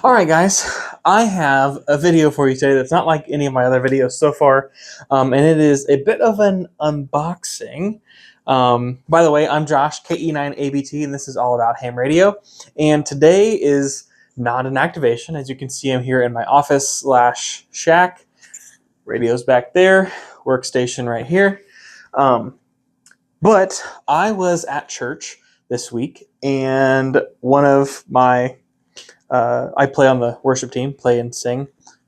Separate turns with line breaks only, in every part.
All right, guys, I have a video for you today that's not like any of my other videos so far, and it is a bit of an unboxing. By the way, I'm Josh, KE9ABT, and this is all about ham radio. And today is not an activation. As you can see, I'm here in my office slash shack. Radio's back there, workstation right here. But I was at church this week, and one of my I play on the worship team, play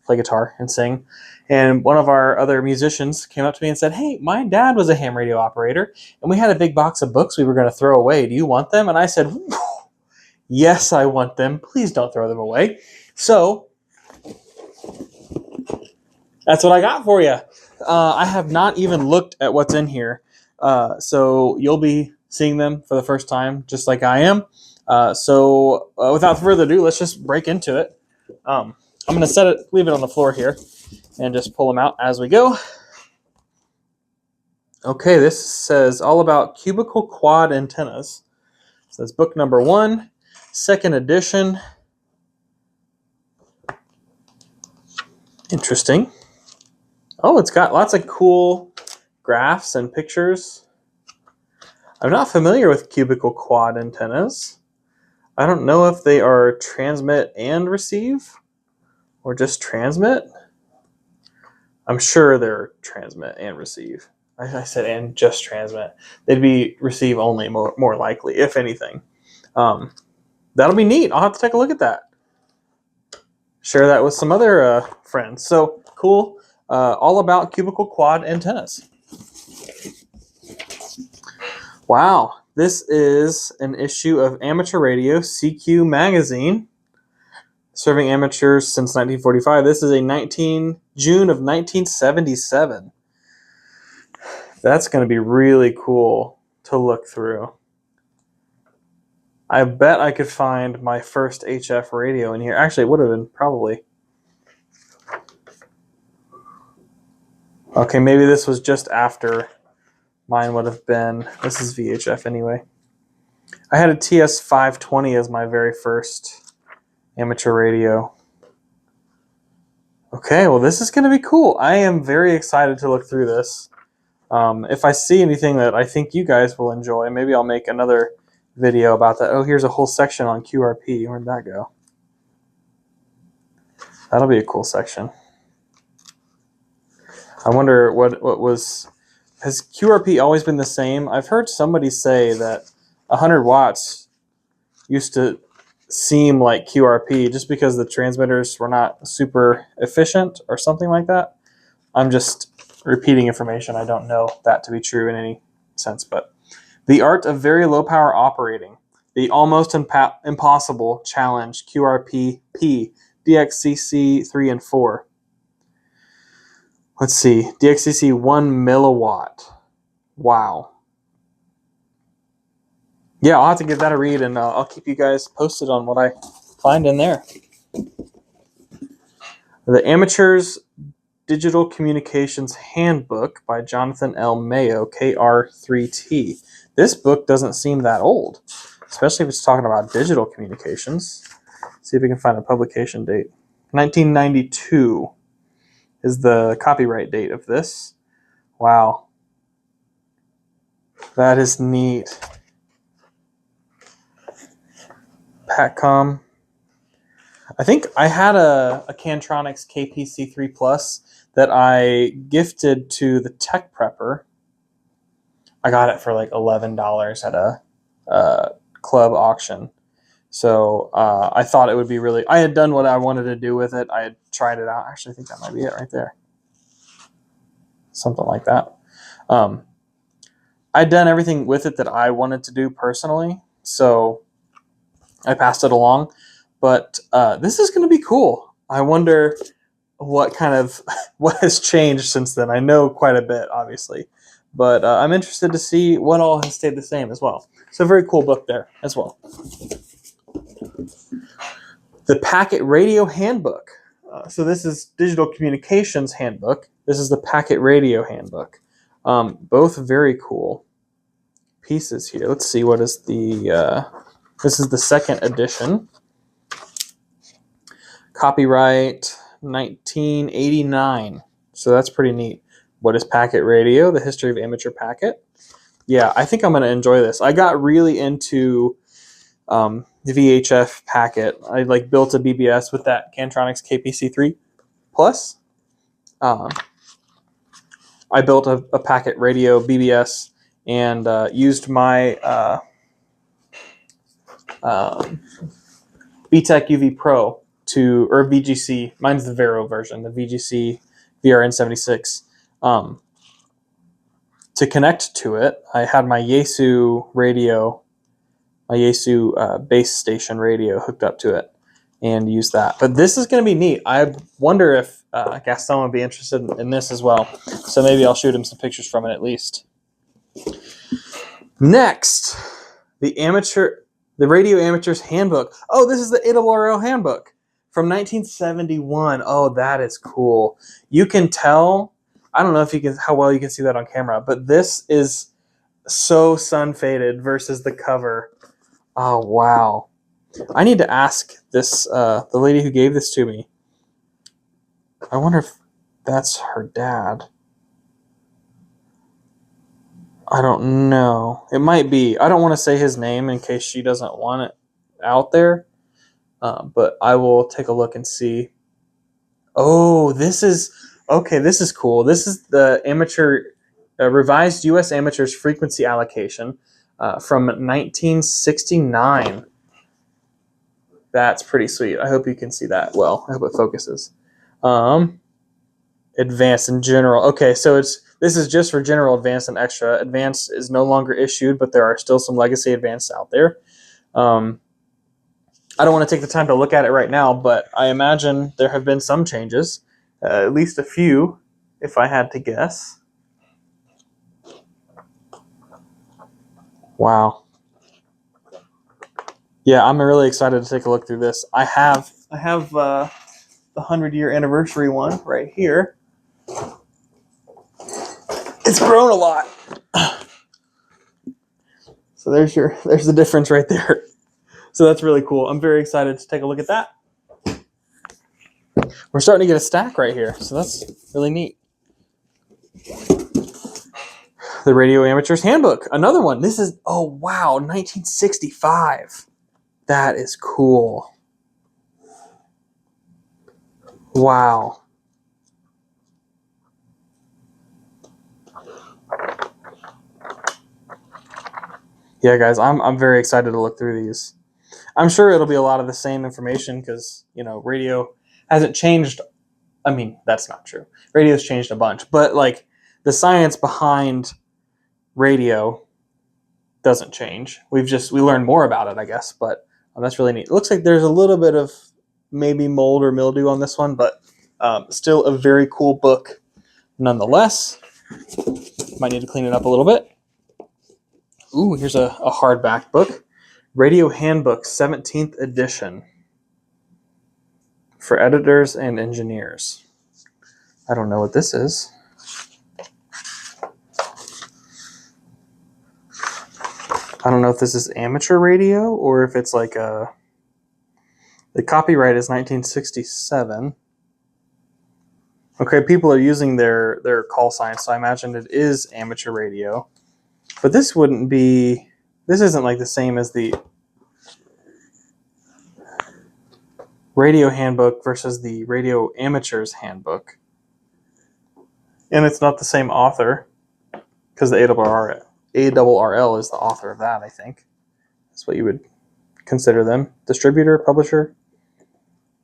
guitar and sing. And one of our other musicians came up to me and said, "Hey, my dad was a ham radio operator, and we had a big box of books we were going to throw away. Do you want them?" And I said, "Yes, I want them. Please don't throw them away." So that's what I got for you. I have not even looked at what's in here. So you'll be seeing them for the first time, just like I am. So without further ado, let's just break into it. I'm going to leave it on the floor here, and just pull them out as we go. Okay, this says all about cubicle quad antennas. So that's book number 1, second edition. Interesting. Oh, it's got lots of cool graphs and pictures. I'm not familiar with cubicle quad antennas. I don't know if they are transmit and receive, or just transmit. I'm sure they're transmit and receive. I said and just transmit. They'd be receive only more likely, if anything. That'll be neat. I'll have to take a look at that. Share that with some other friends. So cool. All about cubicle quad antennas. Wow. This is an issue of Amateur Radio CQ magazine, serving amateurs since 1945. This is a June of 1977. That's going to be really cool to look through. I bet I could find my first HF radio in here. Actually, it would have been probably. Okay, maybe this was just after mine would have been. This is VHF anyway. I had a TS520 as my very first amateur radio. Okay, well, this is going to be cool. I am very excited to look through this. If I see anything that I think you guys will enjoy, maybe I'll make another video about that. Oh, here's a whole section on QRP. Where'd that go? That'll be a cool section. I wonder what was... Has QRP always been the same? I've heard somebody say that 100 watts used to seem like QRP just because the transmitters were not super efficient or something like that. I'm just repeating information. I don't know that to be true in any sense, but the art of very low power operating, the almost impossible challenge, QRP-P, DXCC 3 and 4. Let's see, DXCC 1 milliwatt. Wow. Yeah, I'll have to give that a read, and I'll keep you guys posted on what I find in there. The Amateur's Digital Communications Handbook by Jonathan L. Mayo, KR3T. This book doesn't seem that old, especially if it's talking about digital communications. Let's see if we can find a publication date. 1992 is the copyright date of this. Wow. That is neat. Patcom. I think I had a Cantronics KPC3 Plus that I gifted to the tech prepper. I got it for like $11 at a club auction. So I thought it would be really... I had done what I wanted to do with it. I had tried it out. Actually, I think that might be it right there. Something like that. I'd done everything with it that I wanted to do personally. So I passed it along. But this is going to be cool. I wonder what has changed since then. I know quite a bit, obviously. But I'm interested to see what all has stayed the same as well. So a very cool book there as well. The Packet Radio Handbook. So this is Digital Communications Handbook. This is the Packet Radio Handbook. Both very cool pieces here. Let's see, what is the... this is the second edition. Copyright 1989. So that's pretty neat. What is packet radio? The history of amateur packet. Yeah, I think I'm going to enjoy this. I got really into the VHF packet. I like built a BBS with that Cantronics KPC3 Plus. I built a packet radio BBS and used my VTech UV Pro or VGC. Mine's the Vero version, the VGC VRN76. To connect to it, I had my Yaesu radio, my Yaesu base station radio hooked up to it and used that. But this is going to be neat. I wonder if Gaston would be interested in this as well. So maybe I'll shoot him some pictures from it at least. Next, the Radio Amateur's Handbook. Oh, this is the ARRL Handbook from 1971. Oh, that is cool. You can tell, I don't know if you can how well you can see that on camera, but this is so sun faded versus the cover. Oh, wow. I need to ask this the lady who gave this to me. I wonder if that's her dad. I don't know. It might be. I don't want to say his name in case she doesn't want it out there. But I will take a look and see. Oh, this is cool. This is the revised U.S. Amateurs Frequency Allocation from 1969. That's pretty sweet. I hope you can see that well. I hope it focuses. Advanced and general. Okay, so this is just for general, advanced, and extra. Advanced is no longer issued, but there are still some legacy advanced out there. I don't want to take the time to look at it right now, but I imagine there have been some changes, at least a few, if I had to guess. Wow. Yeah, I'm really excited to take a look through this. I have the 100-year anniversary one right here. It's grown a lot. So there's the difference right there. So that's really cool. I'm very excited to take a look at that. We're starting to get a stack right here, so that's really neat. The Radio Amateur's Handbook, another one. This is, oh wow, 1965. That is cool. Wow. Yeah, guys, I'm very excited to look through these. I'm sure it'll be a lot of the same information because, radio hasn't changed. I mean, that's not true. Radio's changed a bunch, but like the science behind radio doesn't change. We learned more about it, I guess, but that's really neat. It looks like there's a little bit of maybe mold or mildew on this one, but still a very cool book nonetheless. Might need to clean it up a little bit. Ooh, here's a hardback book. Radio Handbook, 17th edition. For editors and engineers. I don't know what this is. I don't know if this is amateur radio or if it's like the copyright is 1967. Okay, people are using their call signs, so I imagine it is amateur radio. But this isn't like the same as the Radio Handbook versus the Radio Amateur's Handbook. And it's not the same author, because the ARRL is the author of that, I think. That's what you would consider them. Distributor, publisher,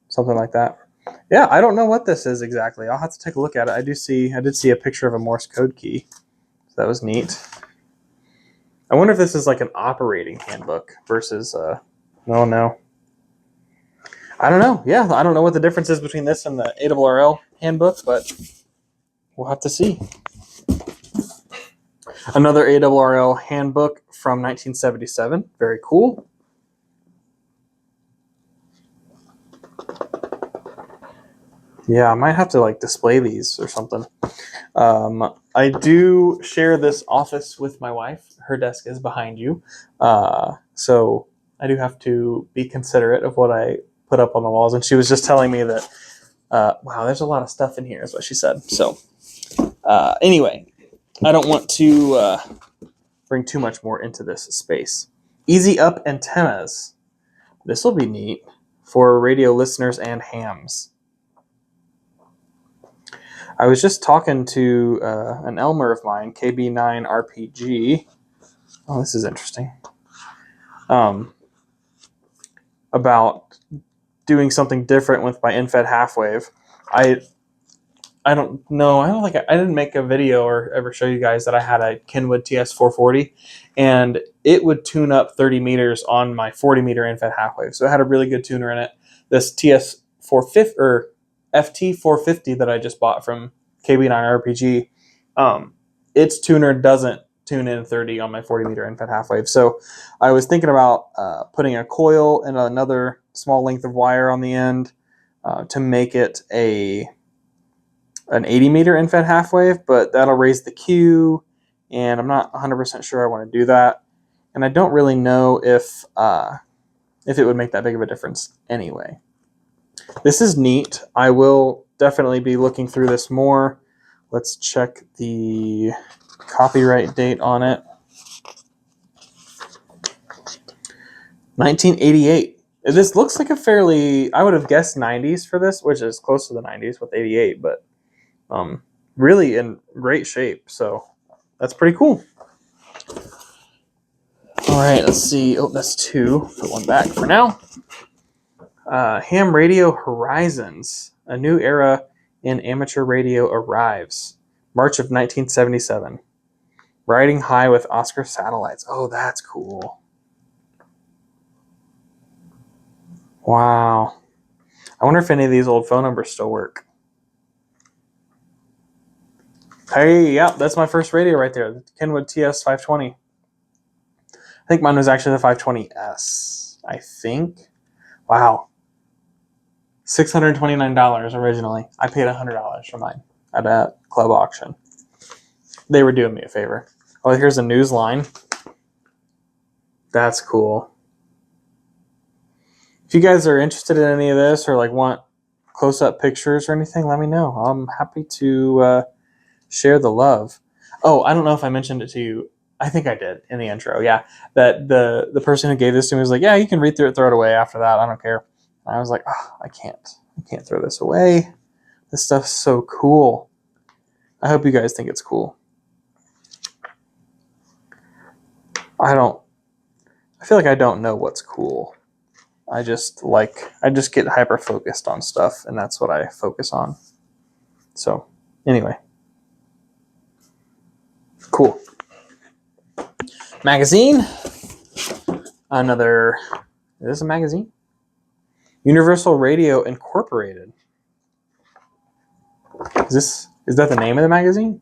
something like that. Yeah, I don't know what this is exactly. I'll have to take a look at it. I did see a picture of a Morse code key. So that was neat. I wonder if this is like an operating handbook versus no. I don't know. Yeah, I don't know what the difference is between this and the ARRL handbook, but we'll have to see. Another ARRL handbook from 1977. Very cool. Yeah, I might have to like display these or something. I do share this office with my wife. Her desk is behind you. So I do have to be considerate of what I put up on the walls. And she was just telling me that, wow, there's a lot of stuff in here, is what she said. So anyway, I don't want to bring too much more into this space. Easy up antennas. This will be neat for radio listeners and hams. I was just talking to an Elmer of mine, KB9RPG. Oh, this is interesting. About doing something different with my in-fed half-wave. I don't know. I didn't make a video or ever show you guys that I had a Kenwood TS440, and it would tune up 30 meters on my 40 meter in-fed half-wave. So it had a really good tuner in it. This TS450 or FT450 that I just bought from KB9RPG, its tuner doesn't tune in 30 on my 40 meter in-fed half-wave. So I was thinking about putting a coil and another small length of wire on the end to make it an 80 meter in-fed half-wave, but that'll raise the Q, and I'm not 100% sure I want to do that. And I don't really know if it would make that big of a difference anyway. This is neat. I will definitely be looking through this more. Let's check the copyright date on it. 1988. This looks like a fairly, I would have guessed 90s for this, which is close to the 90s with 88, but really in great shape. So that's pretty cool. All right, let's see. Oh, that's 2. Put one back for now. Ham Radio Horizons. A new era in amateur radio arrives. March of 1977. Riding high with Oscar satellites. Oh, that's cool. Wow. I wonder if any of these old phone numbers still work. Hey, yeah, that's my first radio right there. The Kenwood TS520. I think mine was actually the 520S. I think. Wow. $629 originally. I paid $100 for mine at a club auction. They were doing me a favor. Oh, here's a news line. That's cool. If you guys are interested in any of this or like want close-up pictures or anything, let me know. I'm happy to share the love. Oh, I don't know if I mentioned it to you. I think I did in the intro. Yeah, that the person who gave this to me was like, "Yeah, you can read through it, throw it away after that. I don't care." And I was like, "Oh, I can't throw this away. This stuff's so cool." I hope you guys think it's cool. I feel like I don't know what's cool. I just get hyper focused on stuff, and that's what I focus on. So, anyway. Cool. Magazine. Another. Is this a magazine? Universal Radio Incorporated. Is that the name of the magazine?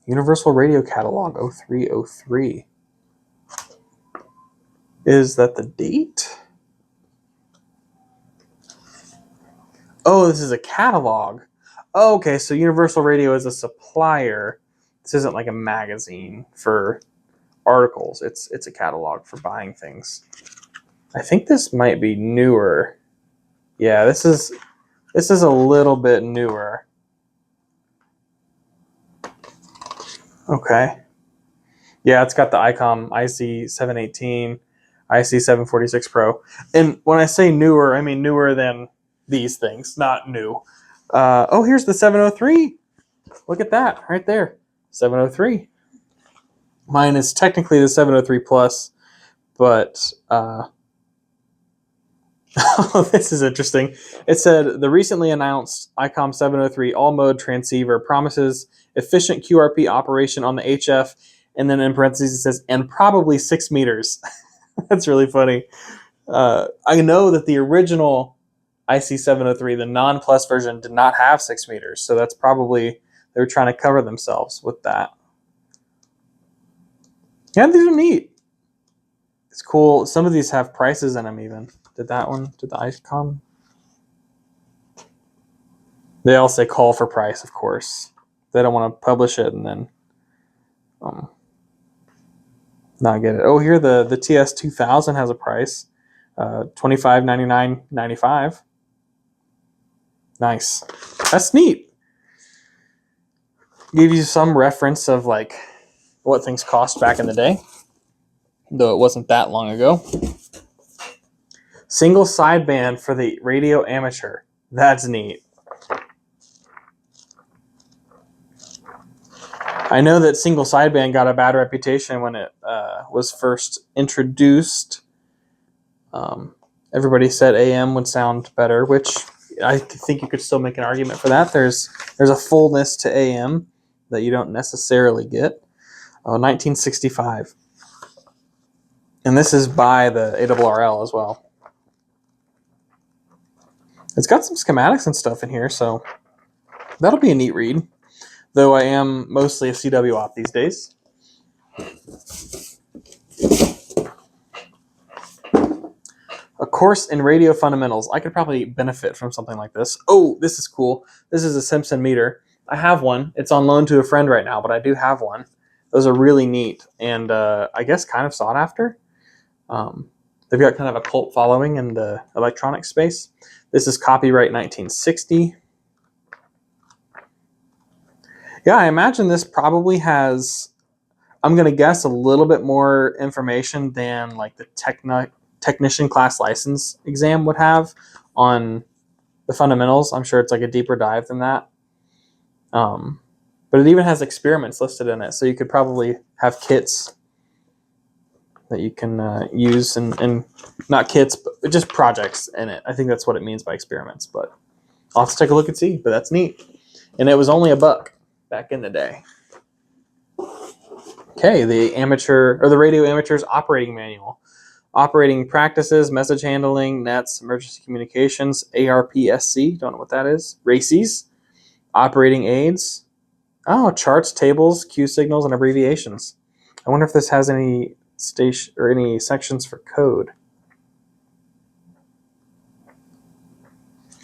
Universal Radio Catalog 0303. Is that the date? Oh, this is a catalog. Oh, okay, so Universal Radio is a supplier. This isn't like a magazine for articles. It's a catalog for buying things. I think this might be newer. Yeah, this is a little bit newer. Okay. Yeah, it's got the ICOM IC718, IC746 Pro. And when I say newer, I mean newer than these things, not new. Oh, here's the 703. Look at that right there. 703. Mine is technically the 703 Plus, but oh, this is interesting. It said the recently announced ICOM 703 all-mode transceiver promises efficient QRP operation on the HF, and then in parentheses it says, and probably 6 meters. That's really funny. I know that the original IC703, the non-plus version, did not have 6 meters, so that's probably they were trying to cover themselves with that. Yeah, these are neat. It's cool. Some of these have prices in them even. Did the ICOM? They all say call for price, of course. They don't want to publish it and then not get it. Oh, here the TS2000 has a price. $25.99.95. Nice. That's neat. Give you some reference of like what things cost back in the day, though it wasn't that long ago. Single sideband for the radio amateur. That's neat. I know that single sideband got a bad reputation when it was first introduced. Everybody said AM would sound better, which I think you could still make an argument for that. There's a fullness to AM that you don't necessarily get. 1965. And this is by the ARRL as well. It's got some schematics and stuff in here, so that'll be a neat read. Though I am mostly a CW op these days. A course in radio fundamentals. I could probably benefit from something like this. Oh, this is cool. This is a Simpson meter. I have one. It's on loan to a friend right now, but I do have one. Those are really neat and I guess kind of sought after. They've got kind of a cult following in the electronic space. This is copyright 1960. Yeah, I imagine this probably has, I'm going to guess, a little bit more information than like the technician class license exam would have on the fundamentals. I'm sure it's like a deeper dive than that. But it even has experiments listed in it, so you could probably have kits that you can use and not kits, but just projects in it. I think that's what it means by experiments, but I'll have to take a look and see, but that's neat. And it was only $1 back in the day. Okay, the radio amateur's operating manual. Operating practices, message handling, nets, emergency communications, ARPSC, don't know what that is. RACES, operating aids. Oh, charts, tables, Q signals, and abbreviations. I wonder if this has any station or any sections for code.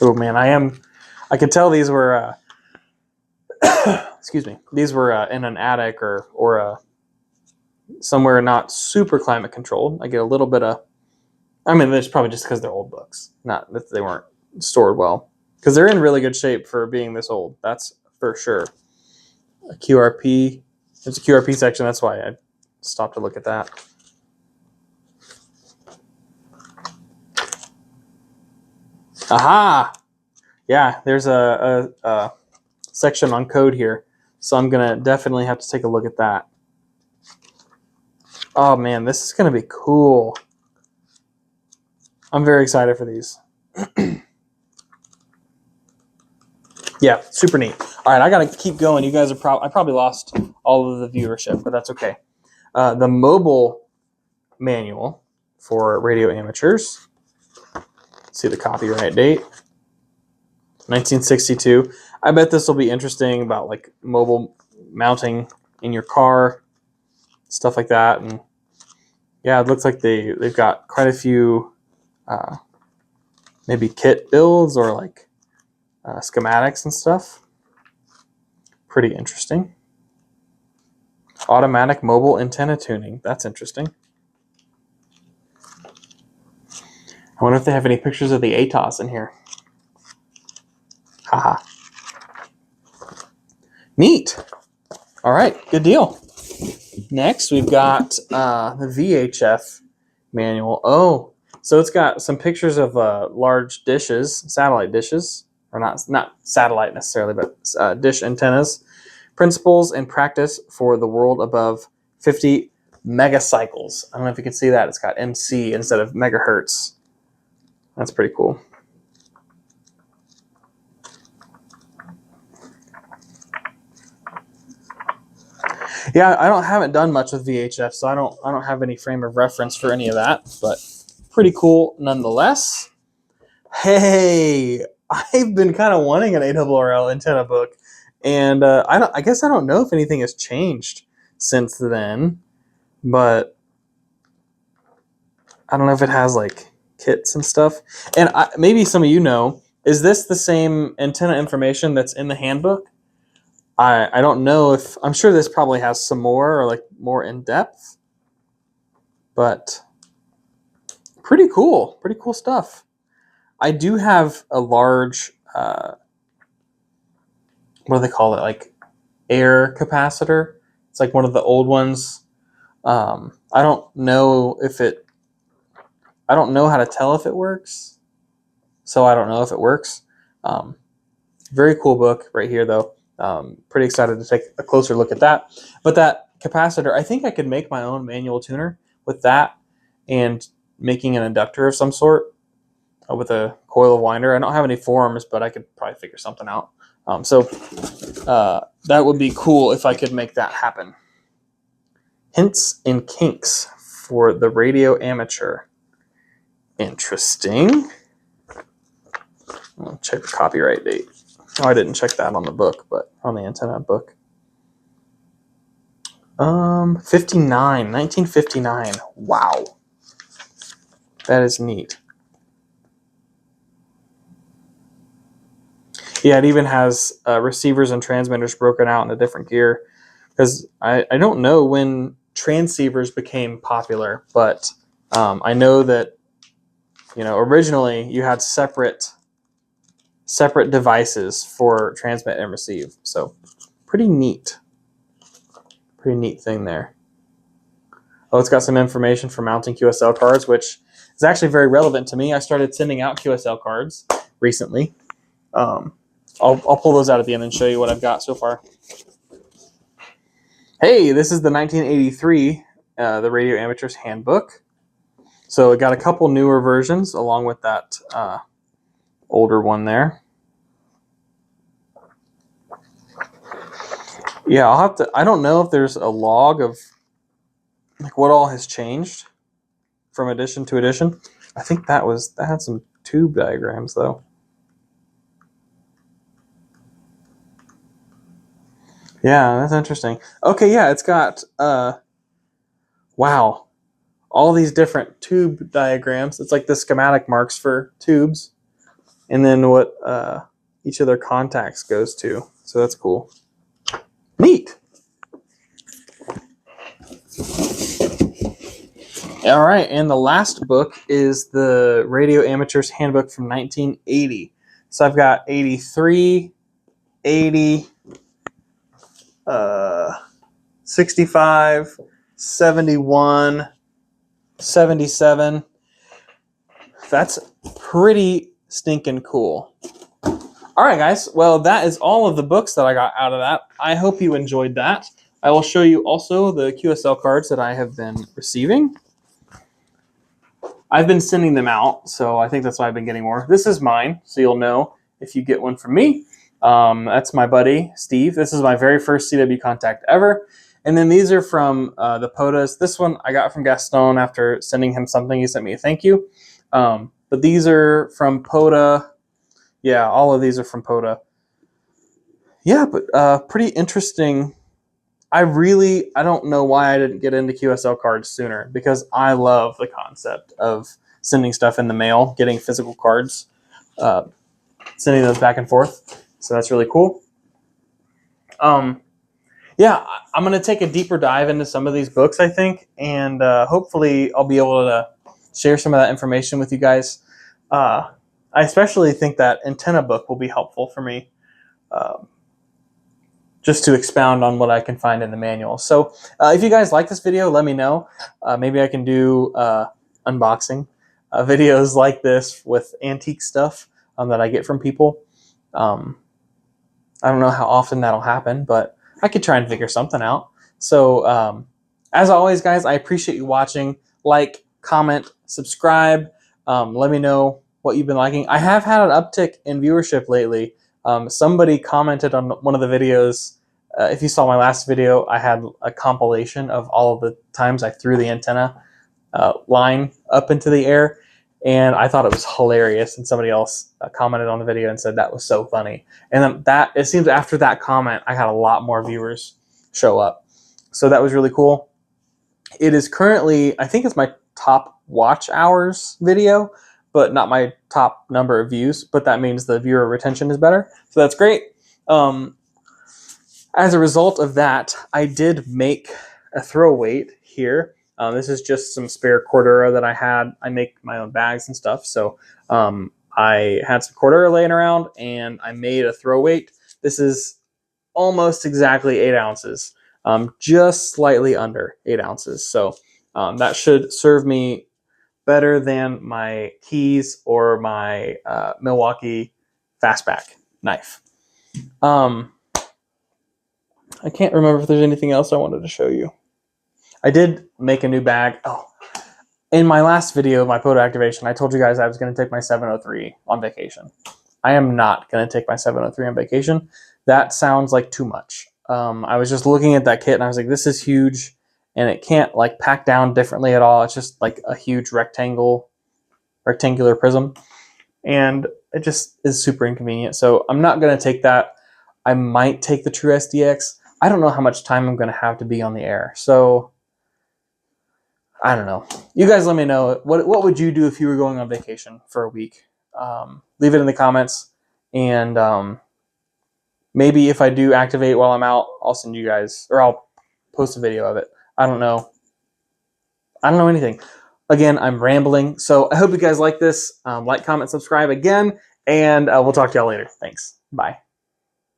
Oh man, I could tell these were excuse me, these were in an attic or somewhere not super climate controlled. I get a little bit of, I mean, it's probably just because they're old books, not that they weren't stored well, because they're in really good shape for being this old. That's for sure. A QRP, there's a QRP section. That's why I stopped to look at that. Aha! Yeah, there's a section on code here, so I'm gonna definitely have to take a look at that. Oh man, this is gonna be cool. I'm very excited for these. Yeah, super neat. All right, I gotta keep going. You guys are I probably lost all of the viewership, but that's okay. The mobile manual for radio amateurs. Let's see the copyright date. 1962. I bet this will be interesting about like mobile mounting in your car, stuff like that. And yeah, it looks like they've got quite a few maybe kit builds or like schematics and stuff. Pretty interesting. Automatic mobile antenna tuning. That's interesting. I wonder if they have any pictures of the ATOS in here. Haha. Neat. All right, good deal. Next, we've got the VHF manual. Oh, so it's got some pictures of large dishes, satellite dishes, or not satellite necessarily, but dish antennas. Principles and practice for the world above 50 megacycles. I don't know if you can see that. It's got MC instead of megahertz. That's pretty cool. Yeah, I haven't done much with VHF, so I don't have any frame of reference for any of that, but pretty cool nonetheless. Hey, I've been kind of wanting an ARRL antenna book, and I guess I don't know if anything has changed since then, but I don't know if it has like kits and stuff. And maybe some of you know, is this the same antenna information that's in the handbook? I don't know if, I'm sure this probably has some more or like more in depth, but Pretty cool stuff. I do have a large, what do they call it? Like air capacitor. It's like one of the old ones. I don't know I don't know how to tell if it works. So I don't know if it works. Very cool book right here though. Pretty excited to take a closer look at that. But that capacitor, I think I could make my own manual tuner with that and making an inductor of some sort with a coil of winder. I don't have any forms, but I could probably figure something out. That would be cool if I could make that happen. Hints and kinks for the radio amateur. Interesting. I'll check the copyright date. Oh, I didn't check that on the book, but on the antenna book. 1959. Wow. That is neat. Yeah, it even has receivers and transmitters broken out in a different gear. Because I don't know when transceivers became popular, but I know that, originally you had separate devices for transmit and receive. So pretty neat thing there. Oh, it's got some information for mounting QSL cards, which is actually very relevant to me. I started sending out QSL cards recently. I'll pull those out at the end and show you what I've got so far. Hey, this is the 1983 the Radio Amateur's Handbook. So it got a couple newer versions along with that older one there. Yeah, I don't know if there's a log of like what all has changed from edition to edition. I think that had some tube diagrams though. Yeah, that's interesting. Okay, yeah, it's got wow, all these different tube diagrams. It's like the schematic marks for tubes, and then what each of their contacts goes to. So that's cool. Neat. All right, and the last book is the Radio Amateur's Handbook from 1980. So I've got 83, 80, 65, 71, 77. That's pretty stinking cool. All right, guys. Well, that is all of the books that I got out of that. I hope you enjoyed that. I will show you also the QSL cards that I have been receiving. I've been sending them out, so I think that's why I've been getting more. This is mine, so you'll know if you get one from me. That's my buddy, Steve. This is my very first CW contact ever. And then these are from the POTAs. This one I got from Gaston after sending him something. He sent me a thank you. But these are from POTA. Yeah, all of these are from POTA. Yeah, but pretty interesting. I don't know why I didn't get into QSL cards sooner, because I love the concept of sending stuff in the mail, getting physical cards, sending those back and forth. So that's really cool. Yeah, I'm going to take a deeper dive into some of these books, I think, and hopefully I'll be able to share some of that information with you guys. I especially think that antenna book will be helpful for me. Just to expound on what I can find in the manual. So if you guys like this video, let me know. Maybe I can do unboxing videos like this with antique stuff that I get from people. I don't know how often that'll happen, but I could try and figure something out. So as always, guys, I appreciate you watching. Like, comment, subscribe. Let me know what you've been liking. I have had an uptick in viewership lately. Somebody commented on one of the videos. If you saw my last video, I had a compilation of all of the times I threw the antenna line up into the air, and I thought it was hilarious. And somebody else commented on the video and said that was so funny. And then it seems after that comment, I had a lot more viewers show up. So that was really cool. It is currently, I think it's my top watch hours video, but not my top number of views, but that means the viewer retention is better. So that's great. As a result of that, I did make a throw weight here. This is just some spare Cordura that I had. I make my own bags and stuff. So I had some Cordura laying around and I made a throw weight. This is almost exactly 8 ounces, just slightly under 8 ounces. So that should serve me better than my keys or my Milwaukee fastback knife. I can't remember if there's anything else I wanted to show you. I did make a new bag. Oh, in my last video, my photo activation, I told you guys I was going to take my 703 on vacation. I am not going to take my 703 on vacation. That sounds like too much. I was just looking at that kit and I was like, this is huge and it can't like pack down differently at all. It's just like a huge rectangular prism and it just is super inconvenient. So I'm not going to take that. I might take the True SDX. I don't know how much time I'm going to have to be on the air. So I don't know. You guys let me know. What would you do if you were going on vacation for a week? Leave it in the comments. And maybe if I do activate while I'm out, I'll send you guys, or I'll post a video of it. I don't know. I don't know anything. Again, I'm rambling. So I hope you guys like this. Like, comment, subscribe again. And we'll talk to y'all later. Thanks. Bye.